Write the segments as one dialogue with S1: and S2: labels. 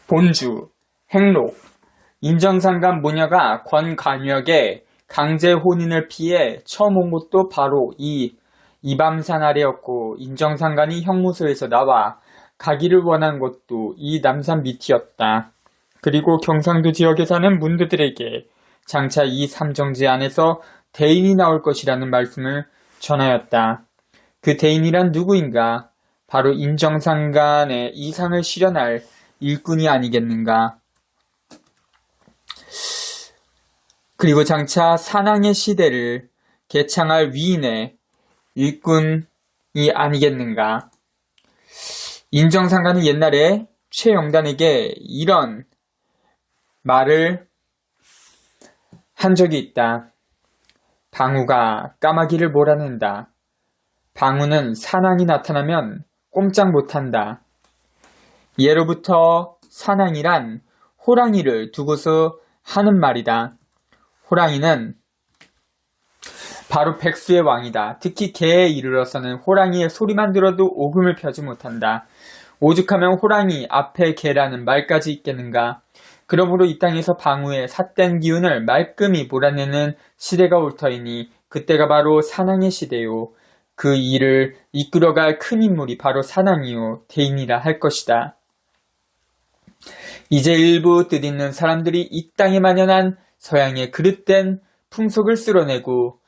S1: 본주, 행록, 인정상간 모녀가 권관역의 강제 혼인을 피해 처음 온 곳도 바로 이밤산 아래였고, 인정상간이 형무소에서 나와 가기를 원한 곳도 이 남산 밑이었다. 그리고 경상도 지역에 사는 문드들에게 장차 이 삼정지 안에서 대인이 나올 것이라는 말씀을 전하였다. 그 대인이란 누구인가? 바로 인정상간의 이상을 실현할 일꾼이 아니겠는가? 그리고 장차 산왕의 시대를 개창할 위인의 일꾼이 아니겠는가? 인정상간은 옛날에 최영단에게 이런 말을 한 적이 있다. 방우가 까마귀를 몰아낸다. 방우는 산왕이 나타나면 꼼짝 못한다. 예로부터 산왕이란 호랑이를 두고서 하는 말이다. 호랑이는 바로 백수의 왕이다. 특히 개에 이르러서는 호랑이의 소리만 들어도 오금을 펴지 못한다. 오죽하면 호랑이 앞에 개라는 말까지 있겠는가. 그러므로 이 땅에서 방우의 삿된 기운을 말끔히 몰아내는 시대가 올 터이니 그때가 바로 산왕의 시대요. 그 일을 이끌어갈 큰 인물이 바로 산왕이요 대인이라 할 것이다. 이제 일부 뜻있는 사람들이 이 땅에 만연한 서양의 그릇된 풍속을 쓸어내고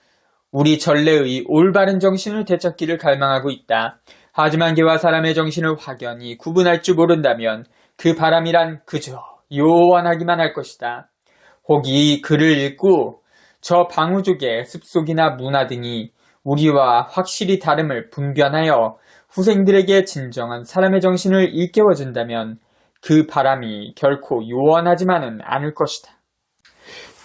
S1: 우리 전래의 올바른 정신을 되찾기를 갈망하고 있다. 하지만 개와 사람의 정신을 확연히 구분할 줄 모른다면 그 바람이란 그저 요원하기만 할 것이다. 혹이 이 글을 읽고 저 방우족의 습속이나 문화 등이 우리와 확실히 다름을 분별하여 후생들에게 진정한 사람의 정신을 일깨워준다면 그 바람이 결코 요원하지만은 않을 것이다.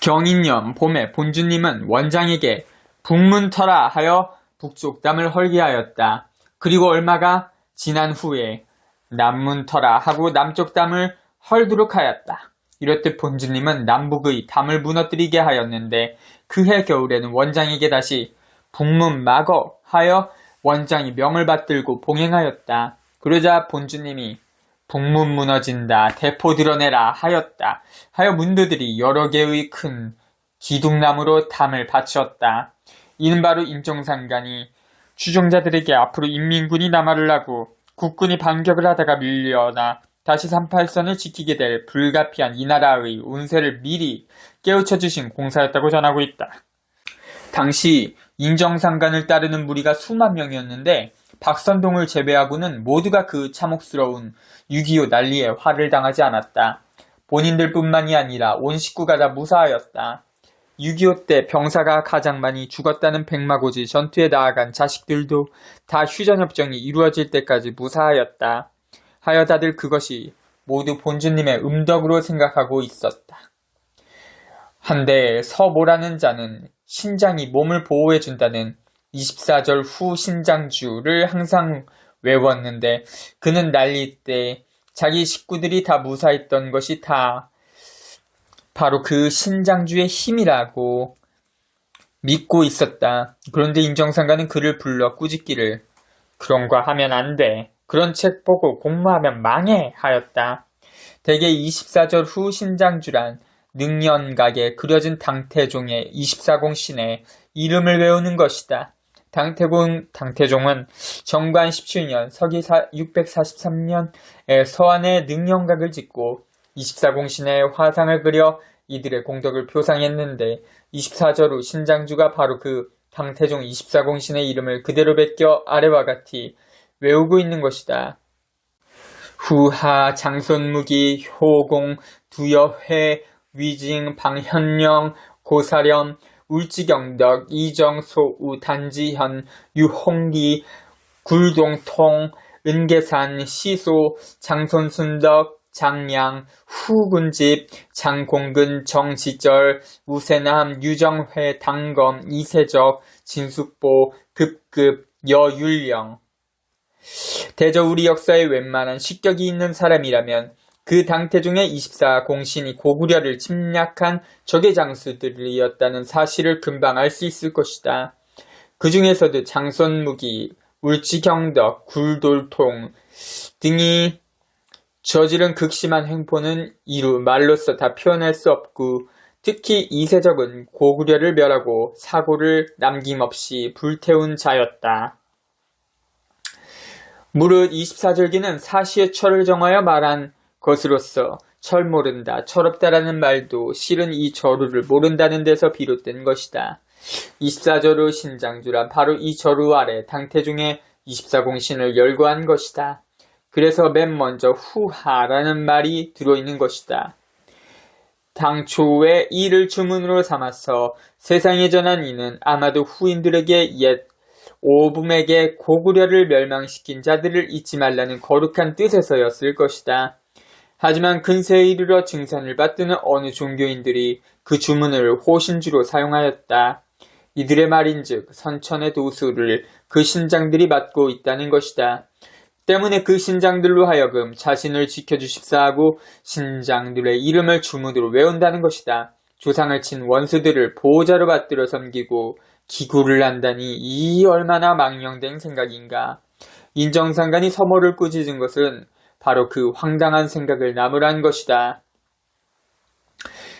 S1: 경인년 봄에 본주님은 원장에게 북문터라 하여 북쪽담을 헐게 하였다. 그리고 얼마가 지난 후에 남문터라 하고 남쪽담을 헐도록 하였다. 이렇듯 본주님은 남북의 담을 무너뜨리게 하였는데 그해 겨울에는 원장에게 다시 북문마거 하여 원장이 명을 받들고 봉행하였다. 그러자 본주님이 북문 무너진다 대포 드러내라 하였다. 하여 문드들이 여러 개의 큰 기둥나무로 담을 받쳤다. 이는 바로 인정상간이 추종자들에게 앞으로 인민군이 남하를 하고 국군이 반격을 하다가 밀려나 다시 38선을 지키게 될 불가피한 이 나라의 운세를 미리 깨우쳐 주신 공사였다고 전하고 있다. 당시 인정상간을 따르는 무리가 수만 명이었는데 박선동을 제외하고는 모두가 그 참혹스러운 6.25 난리에 화를 당하지 않았다. 본인들뿐만이 아니라 온 식구가 다 무사하였다. 6.25 때 병사가 가장 많이 죽었다는 백마고지 전투에 나아간 자식들도 다 휴전협정이 이루어질 때까지 무사하였다. 하여 다들 그것이 모두 본주님의 음덕으로 생각하고 있었다. 한데 서모라는 자는 신장이 몸을 보호해준다는 24절 후 신장주를 항상 외웠는데 그는 난리 때 자기 식구들이 다 무사했던 것이 다 바로 그 신장주의 힘이라고 믿고 있었다. 그런데 인정상간은 그를 불러 꾸짖기를 그런 거 하면 안 돼. 그런 책 보고 공부하면 망해 하였다. 대개 24절 후 신장주란 능연각에 그려진 당태종의 24공신의 이름을 외우는 것이다. 당태종은 정관 17년 서기 643년에 서안에 능연각을 짓고 24공신의 화상을 그려 이들의 공덕을 표상했는데 24절 후 신장주가 바로 그 당태종 24공신의 이름을 그대로 베껴 아래와 같이 외우고 있는 것이다. 후하, 장손무기, 효공, 두여회, 위징, 방현령, 고사렴, 울지경덕, 이정소우, 단지현, 유홍기, 굴동통, 은계산, 시소, 장손순덕, 장량, 후군집, 장공근, 정지절, 우세남, 유정회, 당검, 이세적, 진숙보, 급급, 여율령. 대저 우리 역사에 웬만한 식격이 있는 사람이라면 그 당태종의 24공신이 고구려를 침략한 적의 장수들이었다는 사실을 금방 알 수 있을 것이다. 그 중에서도 장손무기, 울지경덕, 굴돌통 등이 저지른 극심한 횡포는 이루 말로써 다 표현할 수 없고 특히 이세적은 고구려를 멸하고 사고를 남김없이 불태운 자였다. 무릇 24절기는 사시의 철을 정하여 말한 것으로서 철 모른다, 철없다라는 말도 실은 이 저루를 모른다는 데서 비롯된 것이다. 24저루 신장주란 바로 이 저루 아래 당태중에 24공신을 열거한 것이다. 그래서 맨 먼저 후하라는 말이 들어있는 것이다. 당초에 이를 주문으로 삼아서 세상에 전한 이는 아마도 후인들에게 옛 오붐에게 고구려를 멸망시킨 자들을 잊지 말라는 거룩한 뜻에서였을 것이다. 하지만 근세에 이르러 증산을 받드는 어느 종교인들이 그 주문을 호신주로 사용하였다. 이들의 말인즉 선천의 도수를 그 신장들이 맡고 있다는 것이다. 때문에 그 신장들로 하여금 자신을 지켜주십사 하고 신장들의 이름을 주문으로 외운다는 것이다. 조상을 친 원수들을 보호자로 받들어 섬기고 기구를 한다니 이 얼마나 망령된 생각인가. 인정상간이 서모를 꾸짖은 것은 바로 그 황당한 생각을 나무란 것이다.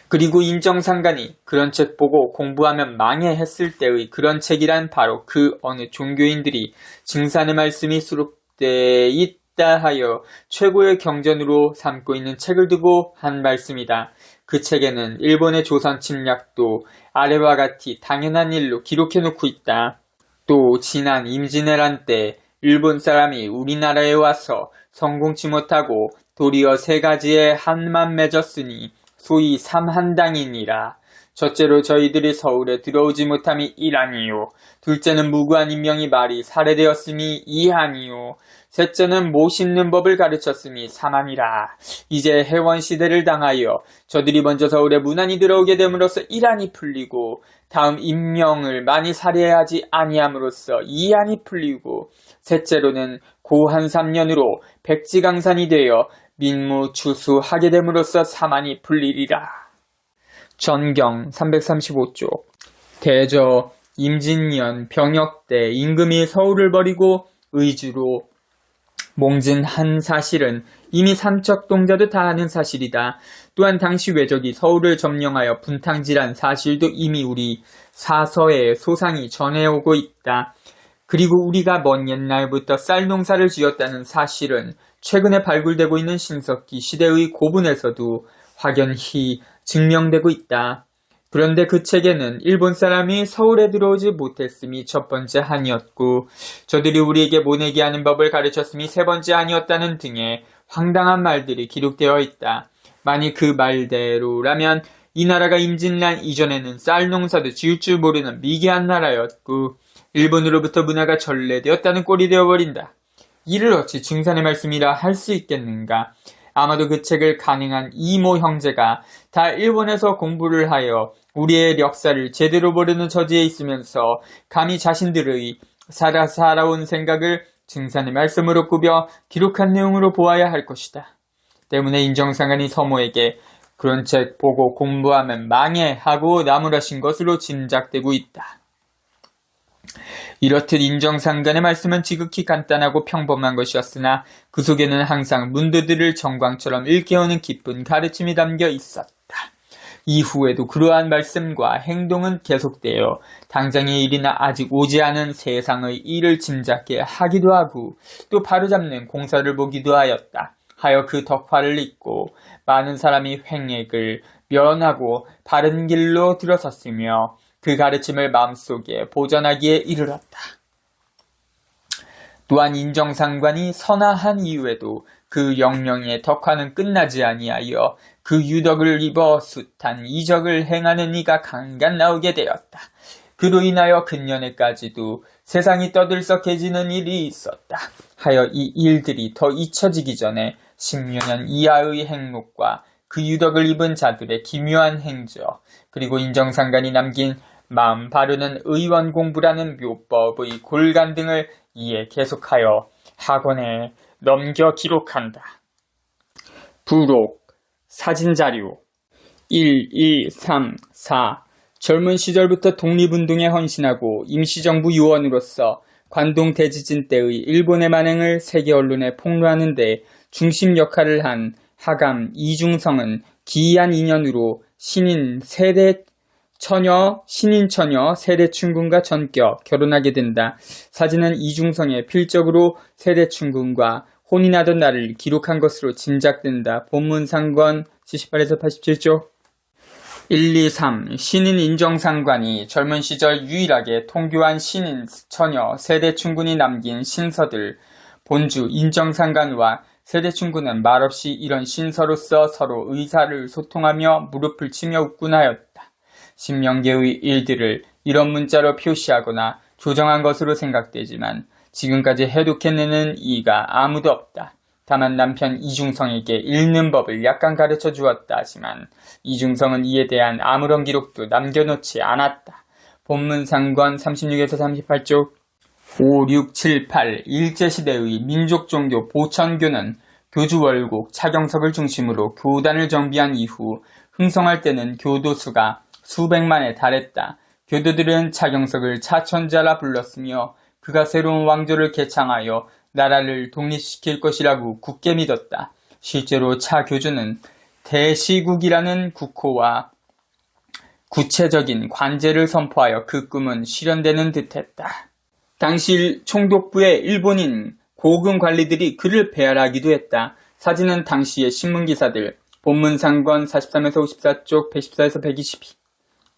S1: 그리고 인정상간이 그런 책 보고 공부하면 망해 했을 때의 그런 책이란 바로 그 어느 종교인들이 증산의 말씀이 수록돼 있다 하여 최고의 경전으로 삼고 있는 책을 두고 한 말씀이다. 그 책에는 일본의 조선 침략도 아래와 같이 당연한 일로 기록해 놓고 있다. 또 지난 임진왜란 때 일본 사람이 우리나라에 와서 성공치 못하고 도리어 세 가지의 한만 맺었으니 소위 삼한당이니라. 첫째로 저희들이 서울에 들어오지 못함이 이하니요. 둘째는 무고한 인명이 말이 살해되었음이 이하니요. 셋째는 못 씹는 법을 가르쳤음이 삼하니라. 이제 해원시대를 당하여 저들이 먼저 서울에 무난히 들어오게 됨으로써 이란이 풀리고 다음 인명을 많이 살해하지 아니함으로써 이한이 풀리고 셋째로는 고한 3년으로 백지강산이 되어 민무추수하게 됨으로써 사만이 풀리리라. 전경 335쪽. 대저 임진년 병역 때 임금이 서울을 버리고 의주로 몽진 한 사실은 이미 삼척동자도 다 아는 사실이다. 또한 당시 왜적이 서울을 점령하여 분탕질한 사실도 이미 우리 사서에 소상히 전해오고 있다. 그리고 우리가 먼 옛날부터 쌀 농사를 지었다는 사실은 최근에 발굴되고 있는 신석기 시대의 고분에서도 확연히 증명되고 있다. 그런데 그 책에는 일본 사람이 서울에 들어오지 못했음이 첫 번째 한이었고 저들이 우리에게 모내기 하는 법을 가르쳤음이 세 번째 한이었다는 등의 황당한 말들이 기록되어 있다. 만일 그 말대로라면 이 나라가 임진란 이전에는 쌀 농사도 지을 줄 모르는 미개한 나라였고 일본으로부터 문화가 전래되었다는 꼴이 되어버린다. 이를 어찌 증산의 말씀이라 할 수 있겠는가? 아마도 그 책을 간행한 이모 형제가 다 일본에서 공부를 하여 우리의 역사를 제대로 모르는 처지에 있으면서 감히 자신들의 살아온 생각을 증산의 말씀으로 꾸며 기록한 내용으로 보아야 할 것이다. 때문에 인정상간이 서모에게 그런 책 보고 공부하면 망해 하고 나무라신 것으로 짐작되고 있다. 이렇듯 인정상간의 말씀은 지극히 간단하고 평범한 것이었으나 그 속에는 항상 문드들을 정광처럼 일깨우는 깊은 가르침이 담겨 있었다. 이후에도 그러한 말씀과 행동은 계속되어 당장의 일이나 아직 오지 않은 세상의 일을 짐작해 하기도 하고 또 바로잡는 공사를 보기도 하였다. 하여 그 덕화를 잇고 많은 사람이 횡액을 면하고 바른 길로 들어섰으며 그 가르침을 마음속에 보존하기에 이르렀다. 또한 인정상관이 선화한 이후에도 그 영령의 덕화는 끝나지 아니하여 그 유덕을 입어 숱한 이적을 행하는 이가 간간 나오게 되었다. 그로 인하여 근년에까지도 세상이 떠들썩해지는 일이 있었다. 하여 이 일들이 더 잊혀지기 전에 10년 이하의 행록과 그 유덕을 입은 자들의 기묘한 행적, 그리고 인정상관이 남긴 마음 바르는 의원 공부라는 묘법의 골간 등을 이에 계속하여 학원에 넘겨 기록한다. 부록, 사진자료 1, 2, 3, 4 젊은 시절부터 독립운동에 헌신하고 임시정부 요원으로서 관동 대지진 때의 일본의 만행을 세계 언론에 폭로하는 데 중심 역할을 한 하감 이중성은 기이한 인연으로 신인 처녀 세대충군과 전격 결혼하게 된다. 사진은 이중성의 필적으로 세대충군과 혼인하던 날을 기록한 것으로 짐작된다. 본문상권 78에서 87쪽. 1, 2, 3. 신인 인정상관이 젊은 시절 유일하게 통교한 신인 처녀 세대충군이 남긴 신서들. 본주 인정상관과 세대충군은 말없이 이런 신서로서 서로 의사를 소통하며 무릎을 치며 웃곤 하였다. 신명계의 일들을 이런 문자로 표시하거나 조정한 것으로 생각되지만 지금까지 해독해내는 이가 아무도 없다. 다만 남편 이중성에게 읽는 법을 약간 가르쳐 주었다 하지만 이중성은 이에 대한 아무런 기록도 남겨놓지 않았다. 본문상권 36에서 38쪽. 5, 6, 7, 8 일제시대의 민족종교 보천교는 교주월곡 차경석을 중심으로 교단을 정비한 이후 흥성할 때는 교도수가 수백만에 달했다. 교도들은 차경석을 차천자라 불렀으며 그가 새로운 왕조를 개창하여 나라를 독립시킬 것이라고 굳게 믿었다. 실제로 차교주는 대시국이라는 국호와 구체적인 관제를 선포하여 그 꿈은 실현되는 듯했다. 당시 총독부의 일본인 고금 관리들이 그를 배알하기도 했다. 사진은 당시의 신문기사들. 본문상권 43에서 54쪽 114에서 122.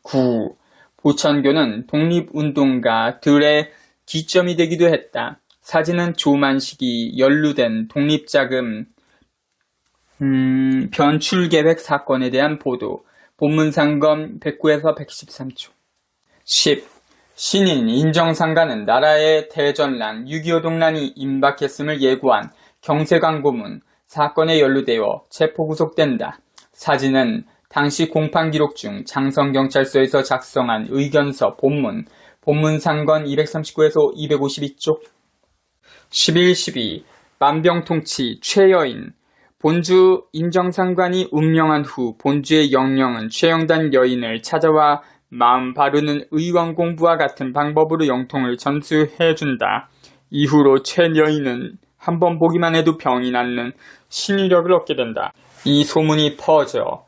S1: 9. 보천교는 독립운동가들의 기점이 되기도 했다. 사진은 조만식이 연루된 독립자금 변출계획 사건에 대한 보도. 본문상권 109에서 113쪽. 10. 신인 인정상관은 나라의 대전란 6.25 동란이 임박했음을 예고한 경세광고문 사건에 연루되어 체포구속된다. 사진은 당시 공판기록 중 장성경찰서에서 작성한 의견서 본문상권 239에서 252쪽. 11.12 만병통치 최여인 본주 인정상관이 운명한 후 본주의 영령은 최영단 여인을 찾아와 마음 바르는 의원 공부와 같은 방법으로 영통을 전수해준다. 이후로 최 여인은 한번 보기만 해도 병이 낫는 신유력을 얻게 된다. 이 소문이 퍼져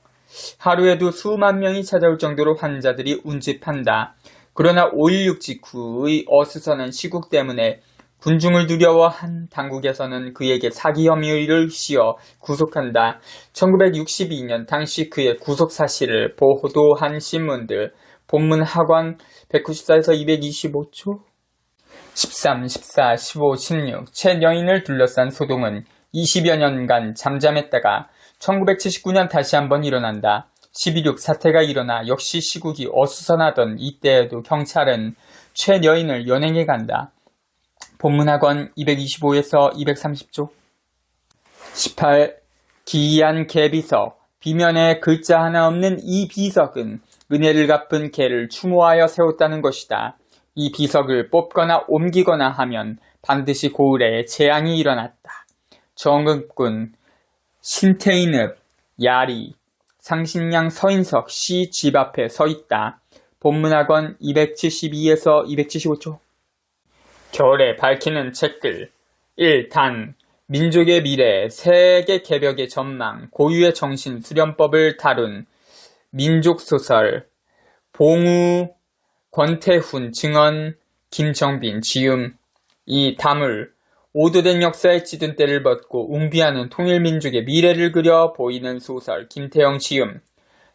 S1: 하루에도 수만 명이 찾아올 정도로 환자들이 운집한다. 그러나 5.16 직후의 어수선한 시국 때문에 군중을 두려워한 당국에서는 그에게 사기 혐의를 씌워 구속한다. 1962년 당시 그의 구속 사실을 보도한 신문들. 본문 하권 194에서 225초. 13, 14, 15, 16. 최 여인을 둘러싼 소동은 20여 년간 잠잠했다가 1979년 다시 한번 일어난다. 12.6 사태가 일어나 역시 시국이 어수선하던 이때에도 경찰은 최 여인을 연행해 간다. 본문학원 225에서 230쪽. 18. 기이한 개비석. 비면에 글자 하나 없는 이 비석은 은혜를 갚은 개를 추모하여 세웠다는 것이다. 이 비석을 뽑거나 옮기거나 하면 반드시 고을에 재앙이 일어났다. 정읍군, 신태인읍, 야리, 상신양 서인석 씨 집 앞에 서 있다. 본문학원 272에서 275쪽. 겨울에 밝히는 책글. 1. 단. 민족의 미래, 세계 개벽의 전망, 고유의 정신 수련법을 다룬 민족소설. 봉우, 권태훈, 증언, 김정빈, 지음. 2. 다물. 오도된 역사의 찌든 때를 벗고 웅비하는 통일민족의 미래를 그려 보이는 소설, 김태영, 지음.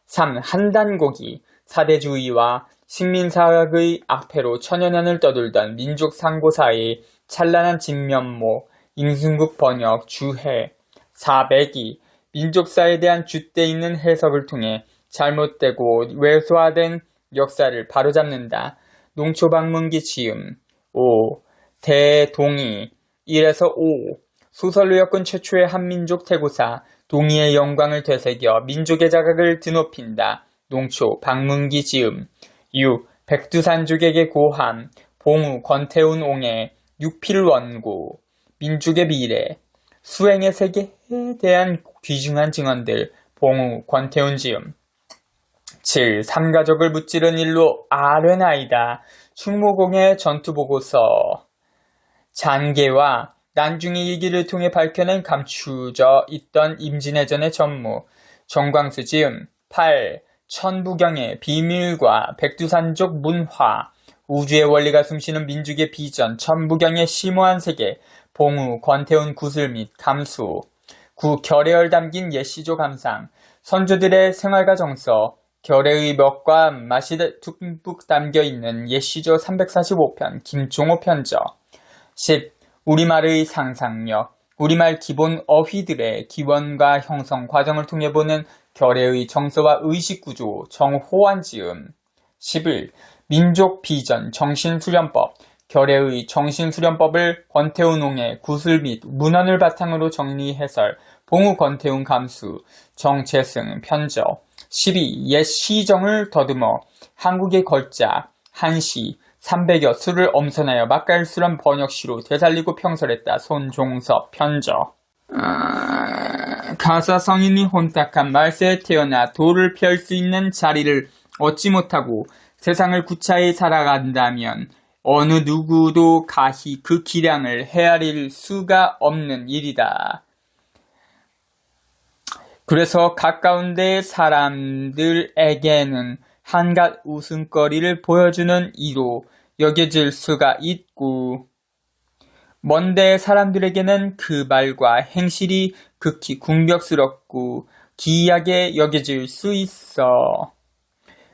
S1: 3. 한단고기. 사대주의와 식민사학의 악패로 천여년을 떠돌던 민족 상고사의 찬란한 진면모, 임승국 번역, 주해. 4. 매기. 민족사에 대한 줏대 있는 해석을 통해 잘못되고 왜소화된 역사를 바로잡는다. 농초방문기 지음. 5. 대동이. 1에서 5. 소설로 엮은 최초의 한민족 태고사, 동이의 영광을 되새겨 민족의 자각을 드높인다. 농초, 방문기 지음. 6. 백두산족에게 고함, 봉우, 권태훈 옹해, 육필원고, 민족의 미래, 수행의 세계에 대한 귀중한 증언들, 봉우, 권태훈 지음. 7. 삼가족을 무찌른 일로 아뢰나이다. 충무공의 전투보고서. 잔계와 난중의 일기를 통해 밝혀낸 감추져 있던 임진왜전의 전무, 정광수 지음. 8. 천부경의 비밀과 백두산족 문화, 우주의 원리가 숨쉬는 민족의 비전, 천부경의 심오한 세계, 봉우, 권태훈 구슬 및 감수. 9. 결의열 담긴 옛시조 감상, 선조들의 생활과 정서, 결의의 멱과 맛이 듬뿍 담겨있는 옛시조 345편, 김종호 편저. 10. 우리말의 상상력, 우리말 기본 어휘들의 기원과 형성 과정을 통해 보는 결의의 정서와 의식구조, 정호환 지음. 11. 민족 비전 정신수련법, 결의의 정신수련법을 권태훈 옹의 구술 및 문헌을 바탕으로 정리 해설, 봉우 권태훈 감수, 정재승 편저. 12. 옛 시정을 더듬어 한국의 걸작, 한시, 300여 수를 엄선하여 맛깔스런 번역시로 되살리고 평설했다. 손종섭 편저. 가사 성인이 혼탁한 말세에 태어나 도를 펼 수 있는 자리를 얻지 못하고 세상을 구차히 살아간다면 어느 누구도 가히 그 기량을 헤아릴 수가 없는 일이다. 그래서 가까운 데 사람들에게는 한갓 웃음거리를 보여주는 이로 여겨질 수가 있고, 먼데 사람들에게는 그 말과 행실이 극히 궁벽스럽고 기이하게 여겨질 수 있어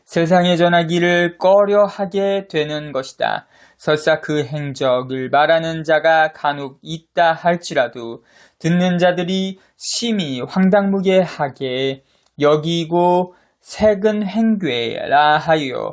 S1: 세상에 전하기를 꺼려하게 되는 것이다. 설사 그 행적을 말하는 자가 간혹 있다 할지라도 듣는 자들이 심히 황당무계하게 여기고 색은 행괴라 하여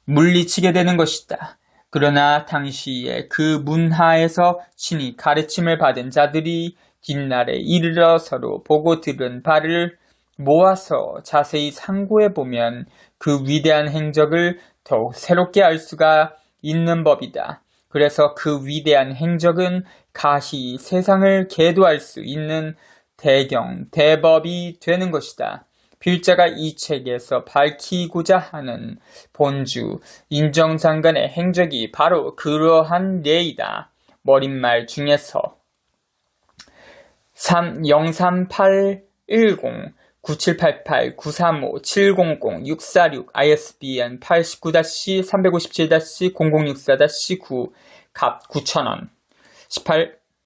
S1: 물리치게 되는 것이다. 그러나 당시에 그 문하에서 친히 가르침을 받은 자들이 뒷날에 이르러서로 보고 들은 바를 모아서 자세히 상고해보면 그 위대한 행적을 더욱 새롭게 알 수가 있는 법이다. 그래서 그 위대한 행적은 가히 세상을 계도할 수 있는 대경, 대법이 되는 것이다. 필자가 이 책에서 밝히고자 하는 본주, 인정장관의 행적이 바로 그러한 예이다. 머릿말 중에서 03810 9788-935-700-646 ISBN 89-357-0064-9 갑 9,000원 18.